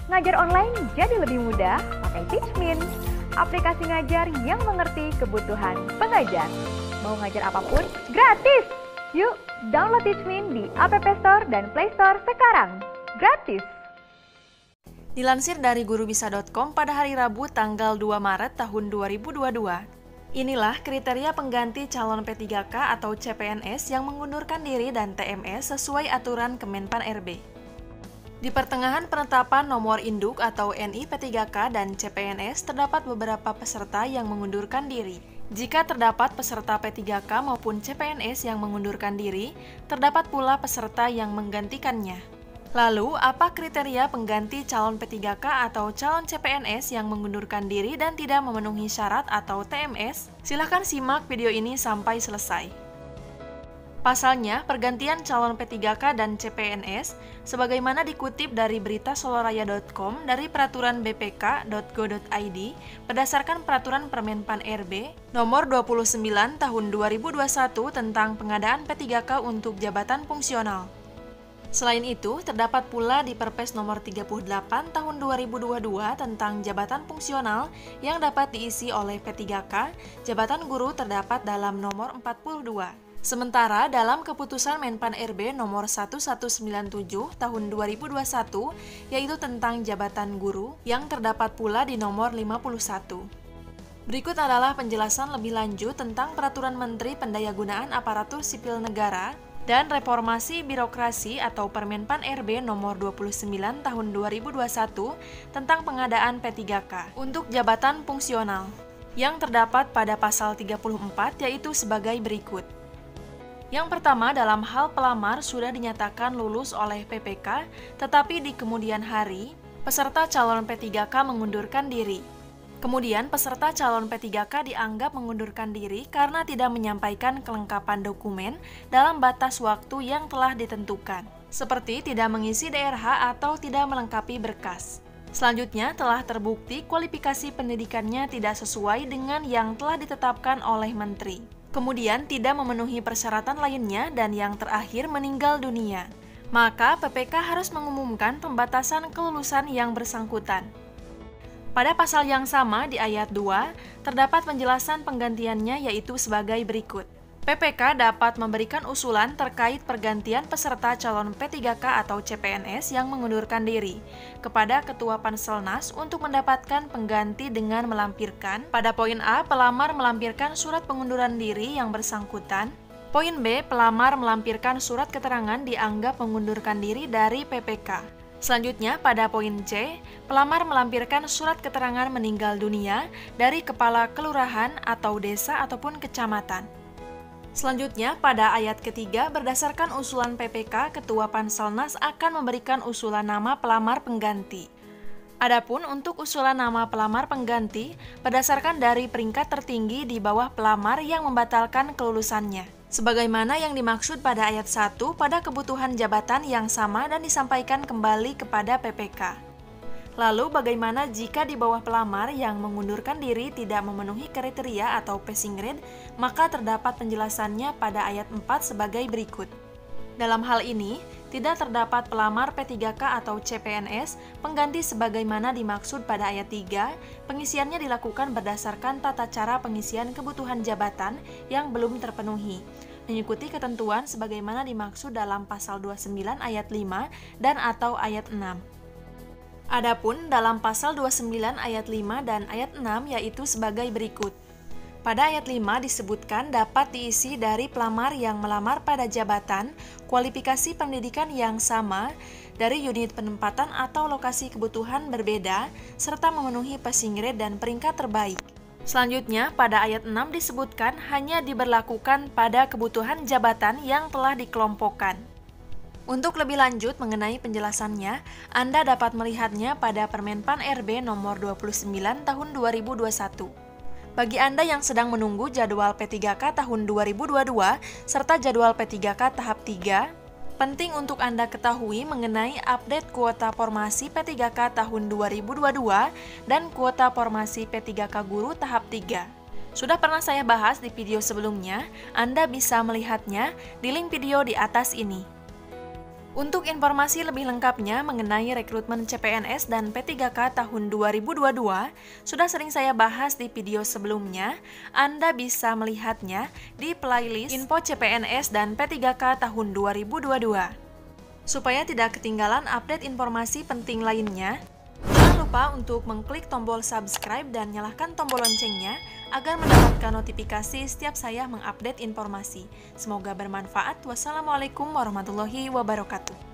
Ngajar online jadi lebih mudah pakai Teachmin, aplikasi ngajar yang mengerti kebutuhan pengajar. Mau ngajar apapun, gratis! Yuk, download Teachmin di App Store dan Play Store sekarang. Gratis! Dilansir dari gurubisa.com pada hari Rabu tanggal 2 Maret tahun 2022. Inilah kriteria pengganti calon P3K atau CPNS yang mengundurkan diri dan TMS sesuai aturan Kemenpan RB. Di pertengahan penetapan nomor induk atau NI P3K dan CPNS terdapat beberapa peserta yang mengundurkan diri. Jika terdapat peserta P3K maupun CPNS yang mengundurkan diri, terdapat pula peserta yang menggantikannya. Lalu, apa kriteria pengganti calon P3K atau calon CPNS yang mengundurkan diri dan tidak memenuhi syarat atau TMS? Silahkan simak video ini sampai selesai. Pasalnya, pergantian calon P3K dan CPNS, sebagaimana dikutip dari berita soloraya.com dari peraturan bpk.go.id berdasarkan peraturan Permenpan RB nomor 29 tahun 2021 tentang pengadaan P3K untuk jabatan fungsional. Selain itu, terdapat pula di Perpres nomor 38 tahun 2022 tentang jabatan fungsional yang dapat diisi oleh P3K, jabatan guru terdapat dalam nomor 42. Sementara dalam keputusan Menpan RB nomor 1197 tahun 2021, yaitu tentang jabatan guru, yang terdapat pula di nomor 51. Berikut adalah penjelasan lebih lanjut tentang Peraturan Menteri Pendayagunaan Aparatur Sipil Negara dan Reformasi Birokrasi atau Permenpan RB nomor 29 tahun 2021 tentang pengadaan P3K untuk jabatan fungsional yang terdapat pada pasal 34 yaitu sebagai berikut. Yang pertama, dalam hal pelamar sudah dinyatakan lulus oleh PPK, tetapi di kemudian hari, peserta calon P3K mengundurkan diri. Kemudian, peserta calon P3K dianggap mengundurkan diri karena tidak menyampaikan kelengkapan dokumen dalam batas waktu yang telah ditentukan, seperti tidak mengisi DRH atau tidak melengkapi berkas. Selanjutnya, telah terbukti kualifikasi pendidikannya tidak sesuai dengan yang telah ditetapkan oleh Menteri. Kemudian, tidak memenuhi persyaratan lainnya dan yang terakhir meninggal dunia. Maka, PPK harus mengumumkan pembatasan kelulusan yang bersangkutan. Pada pasal yang sama di ayat 2, terdapat penjelasan penggantiannya yaitu sebagai berikut. PPK dapat memberikan usulan terkait pergantian peserta calon P3K atau CPNS yang mengundurkan diri kepada Ketua Panselnas untuk mendapatkan pengganti dengan melampirkan pada poin A, pelamar melampirkan surat pengunduran diri yang bersangkutan. Poin B, pelamar melampirkan surat keterangan dianggap mengundurkan diri dari PPK. Selanjutnya, pada poin C, pelamar melampirkan surat keterangan meninggal dunia dari kepala kelurahan atau desa ataupun kecamatan. Selanjutnya, pada ayat ketiga, berdasarkan usulan PPK, Ketua Panselnas akan memberikan usulan nama pelamar pengganti. Adapun untuk usulan nama pelamar pengganti, berdasarkan dari peringkat tertinggi di bawah pelamar yang membatalkan kelulusannya. Sebagaimana yang dimaksud pada ayat 1 pada kebutuhan jabatan yang sama dan disampaikan kembali kepada PPK. Lalu bagaimana jika di bawah pelamar yang mengundurkan diri tidak memenuhi kriteria atau passing grade, maka terdapat penjelasannya pada ayat 4 sebagai berikut. Dalam hal ini, tidak terdapat pelamar P3K atau CPNS pengganti sebagaimana dimaksud pada ayat 3, pengisiannya dilakukan berdasarkan tata cara pengisian kebutuhan jabatan yang belum terpenuhi, mengikuti ketentuan sebagaimana dimaksud dalam pasal 29 ayat 5 dan atau ayat 6. Adapun dalam pasal 29 ayat 5 dan ayat 6 yaitu sebagai berikut. Pada ayat 5 disebutkan dapat diisi dari pelamar yang melamar pada jabatan, kualifikasi pendidikan yang sama, dari unit penempatan atau lokasi kebutuhan berbeda, serta memenuhi passing grade dan peringkat terbaik. Selanjutnya, pada ayat 6 disebutkan hanya diberlakukan pada kebutuhan jabatan yang telah dikelompokkan. Untuk lebih lanjut mengenai penjelasannya, Anda dapat melihatnya pada Permenpan RB nomor 29 tahun 2021. Bagi Anda yang sedang menunggu jadwal P3K tahun 2022 serta jadwal P3K tahap 3, penting untuk Anda ketahui mengenai update kuota formasi P3K tahun 2022 dan kuota formasi P3K guru tahap 3. Sudah pernah saya bahas di video sebelumnya, Anda bisa melihatnya di link video di atas ini. Untuk informasi lebih lengkapnya mengenai rekrutmen CPNS dan P3K tahun 2022, sudah sering saya bahas di video sebelumnya. Anda bisa melihatnya di playlist Info CPNS dan P3K tahun 2022. Supaya tidak ketinggalan update informasi penting lainnya, jangan lupa untuk mengklik tombol subscribe dan nyalakan tombol loncengnya agar mendapatkan notifikasi setiap saya mengupdate informasi. Semoga bermanfaat. Wassalamualaikum warahmatullahi wabarakatuh.